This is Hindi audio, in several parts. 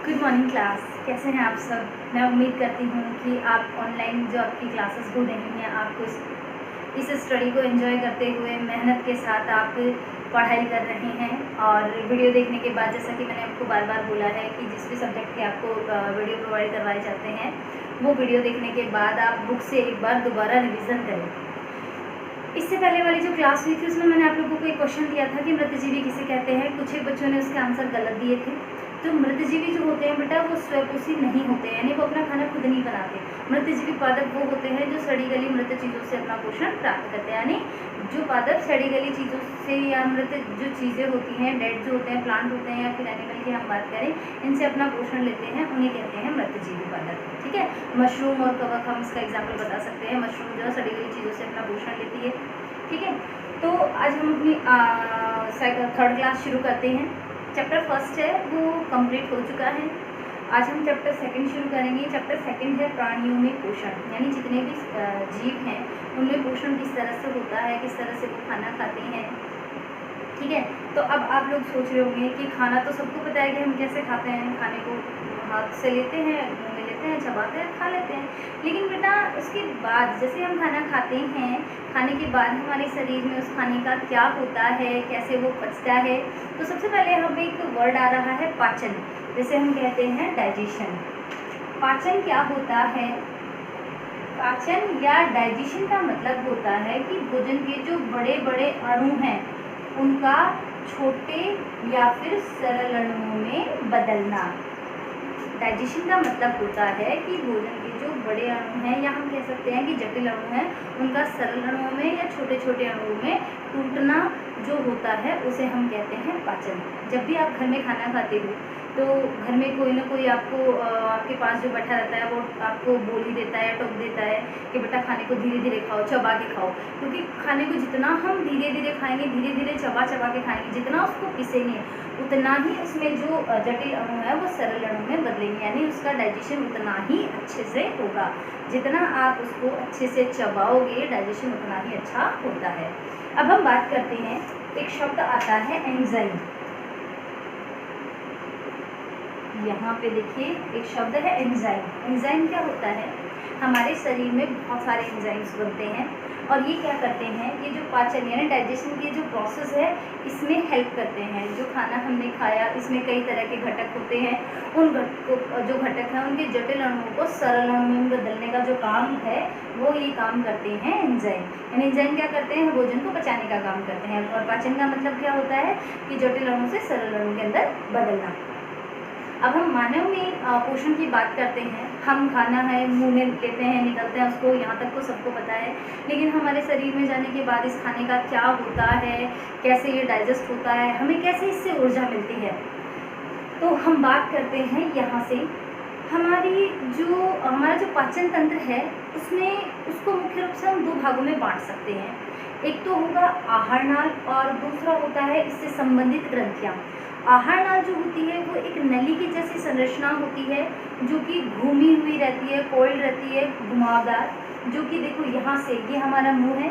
Good morning class. कैसे हैं आप सब। मैं उम्मीद करती हूँ कि आप ऑनलाइन जो आपकी क्लासेस हो रही हैं आपको इस स्टडी को एंजॉय करते हुए मेहनत के साथ आप पढ़ाई कर रहे हैं। और वीडियो देखने के बाद, जैसा कि मैंने आपको बार बार बोला है कि जिस भी सब्जेक्ट के आपको वीडियो प्रोवाइड करवाए जाते हैं वो वीडियो देखने के बाद आप बुक से एक बार दोबारा रिविज़न करें। इससे पहले वाली जो क्लास हुई थी उसमें मैंने आप लोगों को एक क्वेश्चन दिया था कि मृतजीवी किसे कहते हैं। कुछ एक बच्चों ने उसके आंसर गलत दिए थे। तो मृतजीवी जो होते हैं बेटा वो स्वयंपोषी नहीं होते हैं, यानी वो अपना खाना खुद नहीं बनाते। मृतजीवी पादप वो होते हैं जो सड़ी गली मृत चीज़ों से अपना पोषण प्राप्त करते हैं, यानी जो पादप सड़ी गली चीज़ों से या मृत जो चीज़ें होती हैं, डेड जो होते हैं, प्लांट होते हैं या फिर एनिमल की हम बात करें, इनसे अपना पोषण लेते हैं, उन्हें कहते हैं मृतजीवी पादप। ठीक है। मशरूम और कवक हम इसका एग्जाम्पल बता सकते हैं। मशरूम जो है सड़ी गली चीज़ों से अपना पोषण लेती है। ठीक है। तो आज हम अपनी थर्ड क्लास शुरू करते हैं। चैप्टर फर्स्ट है वो कंप्लीट हो चुका है। आज हम चैप्टर सेकंड शुरू करेंगे। चैप्टर सेकंड है प्राणियों में पोषण, यानी जितने भी जीव हैं उनमें पोषण किस तरह से होता है, किस तरह से वो खाना खाते हैं। ठीक है। तो अब आप लोग सोच रहे होंगे कि खाना तो सबको पता है कि हम कैसे खाते हैं। खाने को हाथ से लेते हैं, मुँह में लेते हैं, चबाते हैं, खा लेते हैं। लेकिन बेटा उसके बाद जैसे हम खाना खाते हैं, खाने के बाद हमारे शरीर में उस खाने का क्या होता है, कैसे वो पचता है। तो सबसे पहले हमें एक वर्ड आ रहा है पाचन, जैसे हम कहते हैं डाइजेशन। पाचन क्या होता है? पाचन या डाइजेशन का मतलब होता है कि भोजन के जो बड़े बड़े अणु हैं उनका छोटे या फिर सरल अणुओं में बदलना। डाइजेशन का मतलब होता है कि भोजन के जो बड़े अणु हैं या हम कह सकते हैं कि जटिल अणु हैं उनका सरल अणुओं में या छोटे छोटे अणुओं में टूटना जो होता है उसे हम कहते हैं पाचन। जब भी आप घर में खाना खाते हो तो घर में कोई ना कोई आपके पास जो बैठा रहता है वो आपको बोली देता है, टोक देता है कि बेटा खाने को धीरे धीरे खाओ, चबा के खाओ। क्योंकि खाने को जितना हम धीरे धीरे खाएंगे, धीरे धीरे चबा चबा के खाएंगे, जितना उसको पिसेंगे उतना ही उसमें जो जटिल अणु है वो सरल अणु में बदलेंगे, यानी उसका डाइजेशन उतना ही अच्छे से होगा। जितना आप उसको अच्छे से चबाओगे डाइजेशन उतना ही अच्छा होता है। अब हम बात करते हैं, एक शब्द आता है एंजाइम। यहाँ पे देखिए एक शब्द है एंजाइम। एंजाइम क्या होता है? हमारे शरीर में बहुत सारे एंजाइम्स बनते हैं और ये क्या करते हैं, ये जो पाचन यानी डाइजेशन की जो प्रोसेस है इसमें हेल्प करते हैं। जो खाना हमने खाया इसमें कई तरह के घटक होते हैं, उन जो घटक हैं उनके जटिल अणुओं को सरल अणुओं में बदलने का जो काम है वो ये काम करते हैं एंजाइम। यानी एंजाइम क्या करते हैं? भोजन को पचाने का काम करते हैं। और पाचन का मतलब क्या होता है कि जटिल अणु से सरल अणु के अंदर बदलना। अब हम मानव में पोषण की बात करते हैं। हम खाना है मुंह में लेते हैं, निकलते हैं, उसको यहाँ तक तो सबको पता है। लेकिन हमारे शरीर में जाने के बाद इस खाने का क्या होता है, कैसे ये डाइजेस्ट होता है, हमें कैसे इससे ऊर्जा मिलती है, तो हम बात करते हैं यहाँ से। हमारा जो पाचन तंत्र है उसको मुख्य रूप से हम दो भागों में बांट सकते हैं। एक तो होगा आहार नाल और दूसरा होता है इससे संबंधित ग्रंथियाँ। आहार नाल जो होती है वो एक नली की जैसी संरचना होती है जो कि घूमी हुई रहती है, कोइल रहती है, घुमावदार, जो कि देखो यहाँ से ये हमारा मुंह है,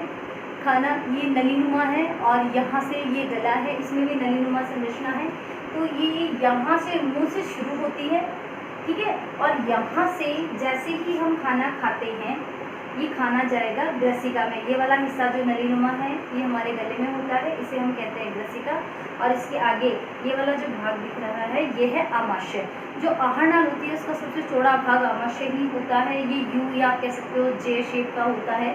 खाना ये नलीनुमा है और यहाँ से ये गला है, इसमें भी नलीनुमा संरचना है। तो ये यहाँ से मुंह से शुरू होती है, ठीक है। और यहाँ से जैसे ही हम खाना खाते हैं ये खाना जाएगा ग्रसिका में। ये वाला हिस्सा जो नलीनुमा है ये हमारे गले में होता है, इसे हम कहते हैं ग्रसिका। और इसके आगे ये वाला जो भाग दिख रहा है ये है आमाशय। जो आहार नाल होती है उसका सबसे चौड़ा भाग आमाशय ही होता है। ये यू या कह सकते हो जे शेप का होता है।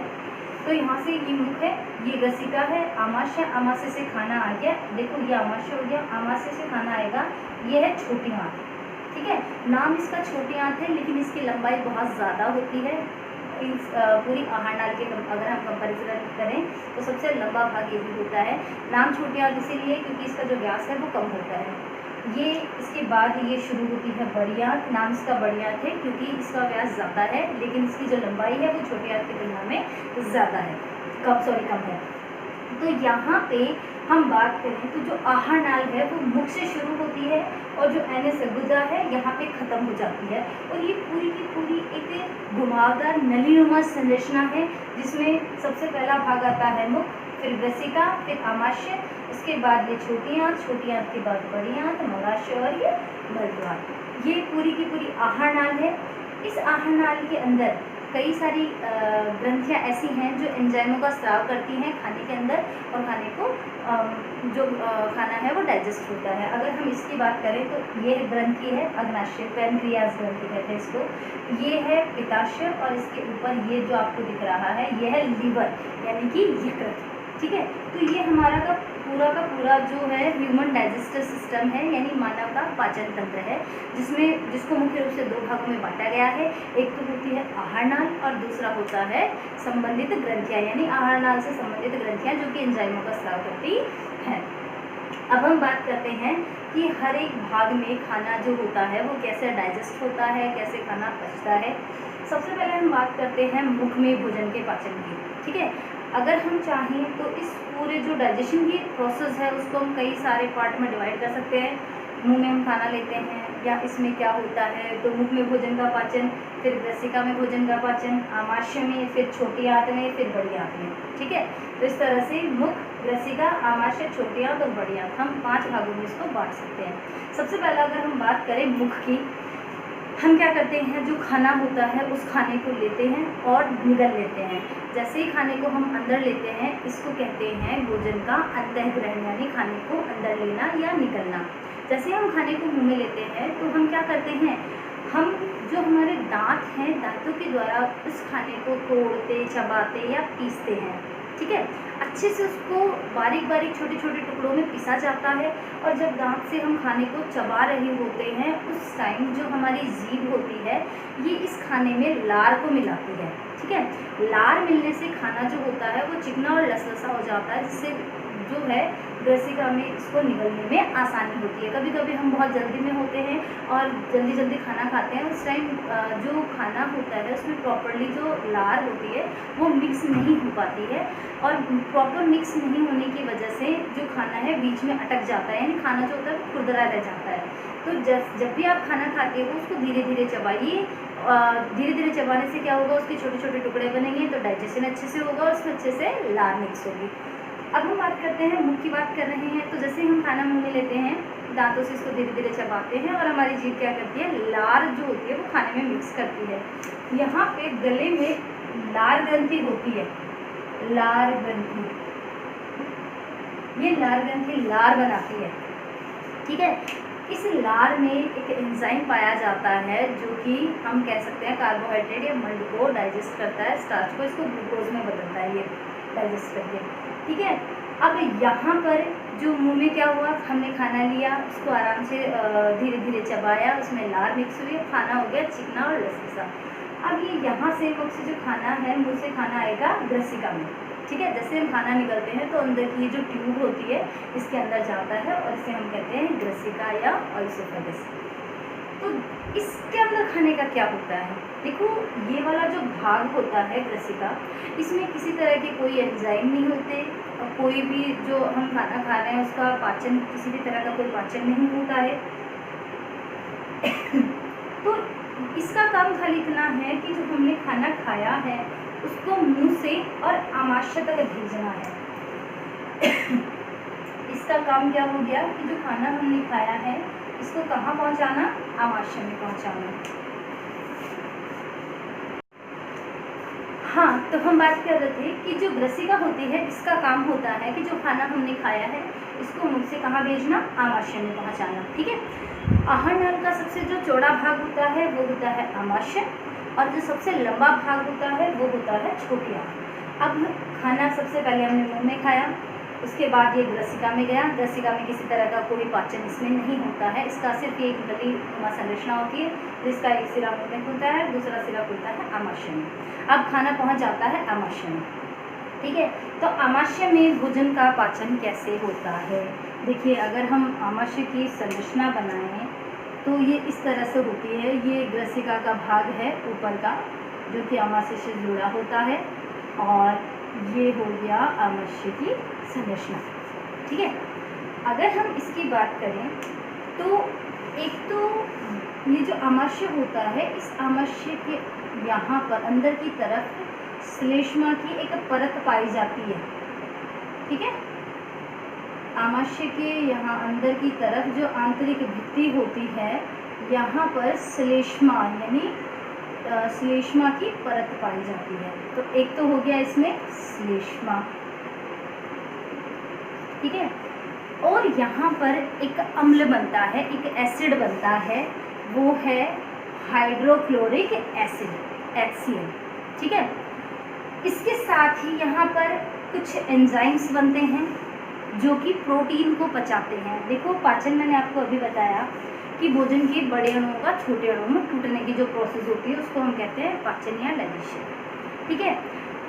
तो यहाँ से ये मुख है, ये ग्रसिका है, आमाशय, आमाशय से खाना आ गया। देखो ये आमाशय हो गया, आमाशय से खाना आएगा, ये है छोटी आंत। ठीक है। नाम इसका छोटी आंत है लेकिन इसकी लंबाई बहुत ज़्यादा होती है। पूरी आहार नाल के अगर हम कंपेरिजन करें तो सबसे लंबा भाग यही होता है। नाम छोटी आंत इसीलिए क्योंकि इसका जो व्यास है वो कम होता है। ये इसके बाद ये शुरू होती है बड़ी आंत। नाम इसका बड़ी आंत है क्योंकि इसका व्यास ज़्यादा है लेकिन इसकी जो लंबाई है वो छोटी आंत की तुलना में ज़्यादा है, कम है। तो यहाँ पे हम बात करें तो जो आहार नाल है वो मुख से शुरू होती है और जो एनएस गुदा है यहाँ पे ख़त्म हो जाती है। और ये पूरी की पूरी एक घुमावदार नलीनुमा संरचना है जिसमें सबसे पहला भाग आता है मुख, फिर ग्रसिका, फिर आमाशय उसके बाद ये छोटी आंत के बाद बड़ी आंत, मलाशय और ये मलद्वार। ये पूरी की पूरी आहार नाल है। इस आहार नाल के अंदर कई सारी ग्रंथियाँ ऐसी हैं जो एंजाइमों का स्राव करती हैं खाने के अंदर, और खाने को जो खाना है वो डाइजेस्ट होता है। अगर हम इसकी बात करें तो ये ग्रंथि है अग्नाशय, पैनक्रियाज ग्रंथि कहते हैं इसको। ये है पित्ताशय, और इसके ऊपर ये जो आपको दिख रहा है ये है लीवर यानी कि यकृत। ठीक है, तो ये हमारा का पूरा जो है ह्यूमन डाइजेस्टिव सिस्टम है, यानी मानव का पाचन तंत्र है, जिसको मुख्य रूप से दो भागों में बांटा गया है। एक तो होती है आहार नाल और दूसरा होता है संबंधित ग्रंथियाँ, यानी आहार नाल से संबंधित ग्रंथियाँ जो कि एंजाइमों का स्राव करती हैं। अब हम बात करते हैं कि हर एक भाग में खाना जो होता है वो कैसे डाइजेस्ट होता है, कैसे खाना पचता है। सबसे पहले हम बात करते हैं मुख में भोजन के पाचन की। ठीक है, अगर हम चाहें तो इस पूरे जो डाइजेशन की प्रोसेस है उसको हम कई सारे पार्ट में डिवाइड कर सकते हैं। मुंह में हम खाना लेते हैं या इसमें क्या होता है, तो मुख में भोजन का पाचन, फिर ग्रसिका में भोजन का पाचन, आमाशय में, फिर छोटी आंत में, फिर बड़ी आंत में। ठीक है, तो इस तरह से मुख, ग्रसिका, आमाशय, छोटी आंत और बड़ी आंत, हम 5 भागों में इसको बांट सकते हैं। सबसे पहले अगर हम बात करें मुख की, हम क्या करते हैं, जो खाना होता है उस खाने को लेते हैं और निगल लेते हैं। जैसे ही खाने को हम अंदर लेते हैं इसको कहते हैं भोजन का अंतःग्रहण, यानी खाने को अंदर लेना या निगलना। जैसे हम खाने को मुंह में लेते हैं तो हम क्या करते हैं, हम जो हमारे दांत हैं, दांतों के द्वारा उस खाने को तोड़ते, चबाते या पीसते हैं। ठीक है, अच्छे से उसको बारीक बारीक छोटे छोटे टुकड़ों में पिसा जाता है, और जब दांत से हम खाने को चबा रहे होते हैं उस टाइम जो हमारी जीभ होती है ये इस खाने में लार को मिलाती है। ठीक है, लार मिलने से खाना जो होता है वो चिकना और लसलसा हो जाता है, जिससे जो है ग्रसिका में इसको निगलने में आसानी होती है। कभी कभी हम बहुत जल्दी में होते हैं और जल्दी जल्दी खाना खाते हैं, उस टाइम जो खाना होता है उसमें प्रॉपरली जो लार होती है वो मिक्स नहीं हो पाती है, और प्रॉपर मिक्स नहीं होने की वजह से जो खाना है बीच में अटक जाता है, यानी खाना जो होता है वो खुरदरा रह जाता है। तो जब भी आप खाना खाते हो उसको धीरे धीरे चबाइए। धीरे धीरे चबाने से क्या होगा, उसके छोटे छोटे टुकड़े बनेंगे तो डाइजेशन अच्छे से होगा और उसमें अच्छे से लार मिक्स होगी। अब हम बात करते हैं मुख की बात कर रहे हैं, तो जैसे हम खाना मुंह में लेते हैं, दांतों से इसको धीरे धीरे चबाते हैं और हमारी जीभ क्या करती है, लार जो होती है वो खाने में मिक्स करती है। यहाँ पे गले में लार ग्रंथि होती है, लार ग्रंथि, ये लार ग्रंथि लार बनाती है। ठीक है, इस लार में एक एंजाइम पाया जाता है जो कि हम कह सकते हैं कार्बोहाइड्रेट या मल्ट को डाइजेस्ट करता है, स्टार्च को इसको ग्लूकोज में बदलता है ये डाइजेस्ट करके। ठीक है, अब यहाँ पर जो मुंह में क्या हुआ, हमने खाना लिया, उसको आराम से धीरे धीरे चबाया, उसमें लार मिक्स हुई, खाना हो गया चिकना और लसलसा। अब ये यहाँ से मुख से जो खाना है, मुंह से खाना आएगा ग्रसिका में। ठीक है, जैसे हम खाना निकलते हैं तो अंदर की जो ट्यूब होती है इसके अंदर जाता है और इसे हम कहते हैं ग्रसिका या ऑइसोफेगस। तो इसके अंदर खाने का क्या होता है, देखो ये वाला जो भाग होता है ग्रसिका, इसमें किसी तरह के कोई एंजाइम नहीं होते, और कोई भी जो हम खाना खा रहे हैं उसका पाचन, किसी भी तरह का कोई पाचन नहीं होता है। तो इसका काम खाली इतना है कि जो हमने खाना खाया है उसको मुंह से और आमाशय तक भेजना है। इसका काम क्या हो गया कि जो खाना हमने खाया है इसको कहाँ पहुँचाना, आमाशय में पहुँचाना। हाँ, तो हम बात कर रहे थे कि जो ग्रसिका होती है इसका काम होता है कि जो खाना हमने खाया है इसको मुंह से कहाँ भेजना, आमाशय में पहुँचाना। ठीक है, आहार नाल का सबसे जो चौड़ा भाग होता है वो होता है आमाशय, और जो सबसे लंबा भाग होता है वो होता है छोटी आंत। अब खाना सबसे पहले हमने मुंह में खाया, उसके बाद ये ग्रसिका में गया, ग्रसिका में किसी तरह का कोई पाचन इसमें नहीं होता है, इसका सिर्फ एक नली संरचना होती है जिसका एक सिरा मुंह में खुलता है, दूसरा सिरा खुलता है आमाशय में। अब खाना पहुंच जाता है आमाशय में। ठीक है, तो आमाशय में भोजन का पाचन कैसे होता है, देखिए अगर हम आमाशय की संरचना बनाएं तो ये इस तरह से होती है। ये ग्रसिका का भाग है ऊपर का जो कि आमाशय से जुड़ा होता है, और ये हो गया आमाशय की संरचना। ठीक है, अगर हम इसकी बात करें तो एक तो ये जो आमाशय होता है, इस आमाशय के यहाँ पर अंदर की तरफ श्लेष्मा की एक परत पाई जाती है। ठीक है, आमाशय के यहाँ अंदर की तरफ जो आंतरिक भित्ति होती है, यहाँ पर श्लेष्मा यानी श्लेष्मा की परत पाई जाती है। तो एक तो हो गया इसमें श्लेष्मा, ठीक है। और यहाँ पर एक अम्ल बनता है, एक एसिड बनता है, वो है हाइड्रोक्लोरिक एसिड HCl, ठीक है। इसके साथ ही यहाँ पर कुछ एंजाइम्स बनते हैं जो कि प्रोटीन को पचाते हैं। देखो पाचन मैंने आपको अभी बताया कि भोजन के बड़े अणुओं का छोटे अणुओं में टूटने की जो प्रोसेस होती है उसको हम कहते हैं पाचन या डाइजेशन, ठीक है।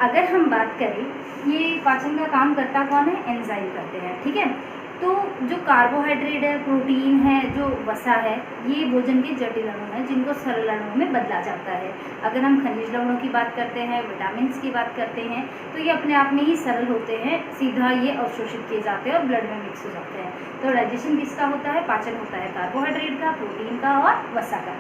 अगर हम बात करें, ये पाचन का काम करता कौन है? एंजाइम करते हैं, ठीक है। तो जो कार्बोहाइड्रेट है, प्रोटीन है, जो वसा है, ये भोजन के जटिल अणु हैं जिनको सरल अणुओं में बदला जाता है। अगर हम खनिज लवणों की बात करते हैं, विटामिन्स की बात करते हैं, तो ये अपने आप में ही सरल होते हैं, सीधा ये अवशोषित किए जाते हैं और ब्लड में मिक्स हो जाते हैं। तो डाइजेशन किसका होता है? पाचन होता है कार्बोहाइड्रेट का, प्रोटीन का और वसा का।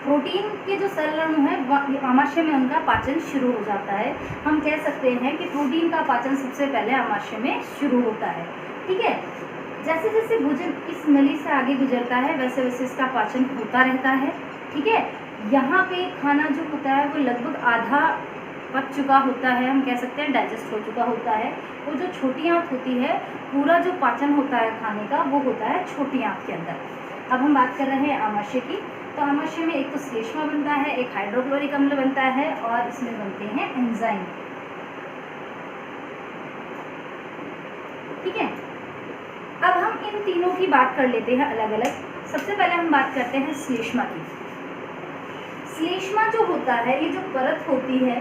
प्रोटीन के जो सरल अणु हैं आमाशय में उनका पाचन शुरू हो जाता है। हम कह सकते हैं कि प्रोटीन का पाचन सबसे पहले आमाशय में शुरू होता है, ठीक है। जैसे जैसे भोजन इस नली से आगे गुजरता है वैसे वैसे इसका पाचन होता रहता है, ठीक है। यहाँ पे खाना जो होता है वो लगभग आधा पच चुका होता है, हम कह सकते हैं डाइजेस्ट हो चुका होता है। वो जो छोटी आंत होती है, पूरा जो पाचन होता है खाने का वो होता है छोटी आंत के अंदर। अब हम बात कर रहे हैं आमाशय की। तो आमाशय में एक तो श्लेष्मा बनता है, एक हाइड्रोक्लोरिक अम्ल बनता है और इसमें बनते हैं एंजाइम, ठीक है। अब हम इन तीनों की बात कर लेते हैं अलग अलग। सबसे पहले हम बात करते हैं श्लेष्मा की। श्लेष्मा जो होता है, ये जो परत होती है,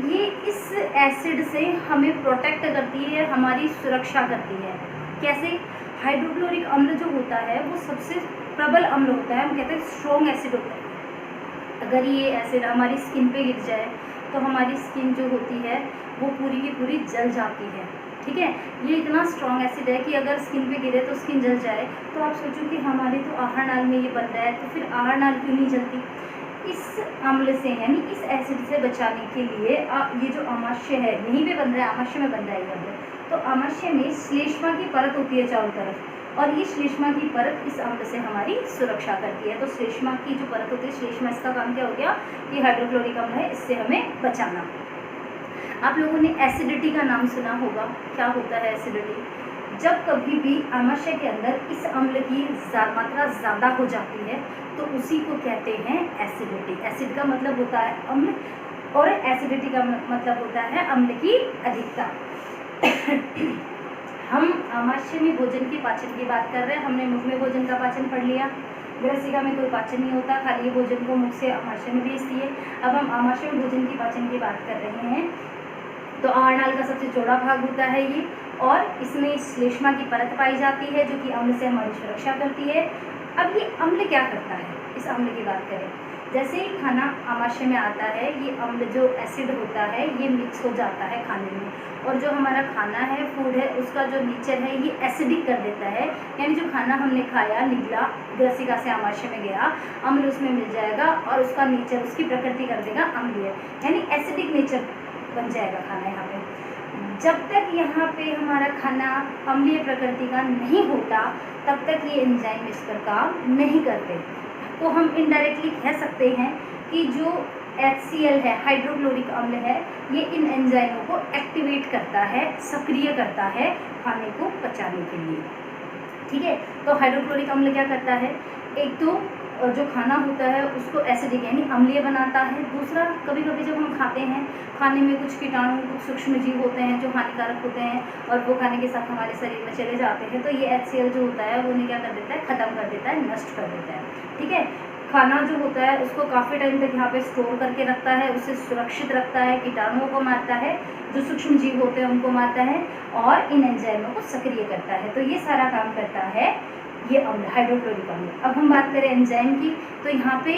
ये इस एसिड से हमें प्रोटेक्ट करती है, हमारी सुरक्षा करती है। कैसे? हाइड्रोक्लोरिक अम्ल जो होता है वो सबसे प्रबल अम्ल होता है, हम कहते हैं स्ट्रॉन्ग एसिड होता है। अगर ये एसिड हमारी स्किन पे गिर जाए तो हमारी स्किन जो होती है वो पूरी की पूरी जल जाती है, ठीक है। ये इतना स्ट्रॉन्ग एसिड है कि अगर स्किन पे गिरे तो स्किन जल जाए। तो आप सोचो कि हमारे तो आहार नाल में ये बन रहा है, तो फिर आहार नाल क्यों नहीं जलती? इस अम्ल से यानी इस एसिड से बचाने के लिए ये जो आमाशय है, यहीं पे बन रहा है, आमाशय में बन रहा है ये अम्ल। तो आमाशय में श्लेष्मा की परत होती है चारों तरफ, और ये श्लेष्मा की परत इस अम्ल से हमारी सुरक्षा करती है। तो श्लेष्मा की जो परत होती है, श्लेष्मा, इसका काम क्या हो गया कि हाइड्रोक्लोरिक अम्ल है, इससे हमें बचाना। आप लोगों ने एसिडिटी का नाम सुना होगा। क्या होता है एसिडिटी? जब कभी भी आमाशय के अंदर इस अम्ल की मात्रा ज़्यादा हो जाती है तो उसी को कहते हैं एसिडिटी। एसिड का मतलब होता है अम्ल और एसिडिटी का मतलब होता है अम्ल की अधिकता। हम आमाशय में भोजन के पाचन की बात कर रहे हैं। हमने मुख में भोजन का पाचन पढ़ लिया, ग्रसिका में कोई पाचन नहीं होता, खाली भोजन को मुख से आमाशय में भेजती है। अब हम आमाशय में भोजन की पाचन की बात कर रहे हैं। तो आहार नाल का सबसे चौड़ा भाग होता है ये, और इसमें श्लेष्मा की परत पाई जाती है जो कि अम्ल से हमारी सुरक्षा करती है। अब ये अम्ल क्या करता है? इस अम्ल की बात करें, जैसे ही खाना आमाशय में आता है, ये अम्ल जो एसिड होता है ये मिक्स हो जाता है खाने में, और जो हमारा खाना है, फूड है, उसका जो नेचर है ये एसिडिक कर देता है। यानी जो खाना हमने खाया, निगला, ग्रसिका से आमाशय में गया, अम्ल उसमें मिल जाएगा और उसका नेचर, उसकी प्रकृति कर देगा अम्लीय, यानी एसिडिक नेचर बन जाएगा खाना यहाँ पे। जब तक यहाँ पे हमारा खाना अम्लीय प्रकृति का नहीं होता तब तक ये एंजाइम इस पर काम नहीं करते। तो हम इनडायरेक्टली कह सकते हैं कि जो HCl है, हाइड्रोक्लोरिक अम्ल है, ये इन एंजाइमों को एक्टिवेट करता है, सक्रिय करता है खाने को पचाने के लिए, ठीक है। तो हाइड्रोक्लोरिक अम्ल क्या करता है? एक तो जो खाना होता है उसको एसिडिक यानी अम्लीय बनाता है। दूसरा, कभी कभी जब हम खाते हैं, खाने में कुछ कीटाणु, कुछ सूक्ष्म जीव होते हैं जो हानिकारक होते हैं और वो खाने के साथ हमारे शरीर में चले जाते हैं, तो ये HCl जो होता है वो उन्हें क्या कर देता है? ख़त्म कर देता है, नष्ट कर देता है, ठीक है। खाना जो होता है उसको काफ़ी टाइम तक यहाँ पे स्टोर करके रखता है, उसे सुरक्षित रखता है, कीटाणुओं को मारता है, जो सूक्ष्म जीव होते हैं उनको मारता है, और इन एंजाइमों को सक्रिय करता है। तो ये सारा काम करता है ये अम्ल, हाइड्रोक्लोरिक अम्ल। अब हम बात करें एंजाइम की, तो यहाँ पे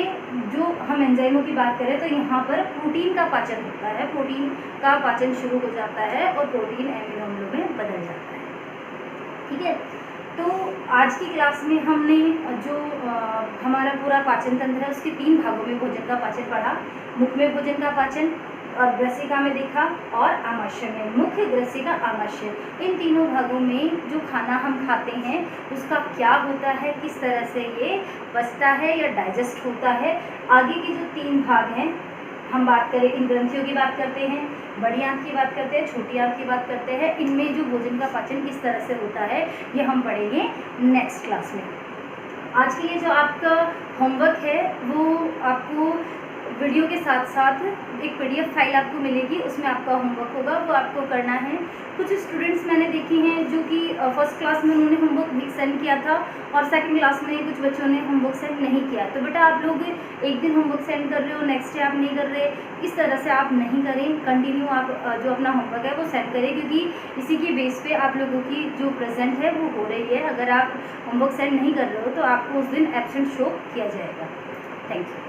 जो हम एंजाइमों की बात करें तो यहाँ पर प्रोटीन का पाचन होता है, प्रोटीन का पाचन शुरू हो जाता है और प्रोटीन एमिनो अम्लों में बदल जाता है, ठीक है। तो आज की क्लास में हमने जो हमारा पूरा पाचन तंत्र है उसके 3 भागों में भोजन का पाचन पढ़ा। मुख में भोजन का पाचन, और ग्रसिका में देखा, और आमाशय में, मुख्य, ग्रसिका, आमाशय, इन तीनों भागों में जो खाना हम खाते हैं उसका क्या होता है, किस तरह से ये पचता है या डाइजेस्ट होता है। आगे के जो 3 भाग हैं, हम बात करें इन ग्रंथियों की बात करते हैं, बड़ी आंत की बात करते हैं, छोटी आंत की बात करते हैं, इनमें जो भोजन का पाचन किस तरह से होता है ये हम पढ़ेंगे नेक्स्ट क्लास में। आज के लिए जो आपका होमवर्क है वो आपको वीडियो के साथ साथ एक PDF फाइल आपको मिलेगी, उसमें आपका होमवर्क होगा, वो आपको करना है। कुछ स्टूडेंट्स मैंने देखी हैं जो कि फर्स्ट क्लास में उन्होंने होमवर्क भी सेंड किया था और सेकंड क्लास में कुछ बच्चों ने होमवर्क सेंड नहीं किया। तो बेटा आप लोग एक दिन होमवर्क सेंड कर रहे हो, नेक्स्ट डे आप नहीं कर रहे, इस तरह से आप नहीं करें। कंटिन्यू आप जो अपना होमवर्क है वो सेंड करें, क्योंकि इसी की बेस पे आप लोगों की जो प्रेजेंट है वो हो रही है। अगर आप होमवर्क सेंड नहीं कर रहे हो तो आपको उस दिन एब्सेंट शो किया जाएगा। Thank you.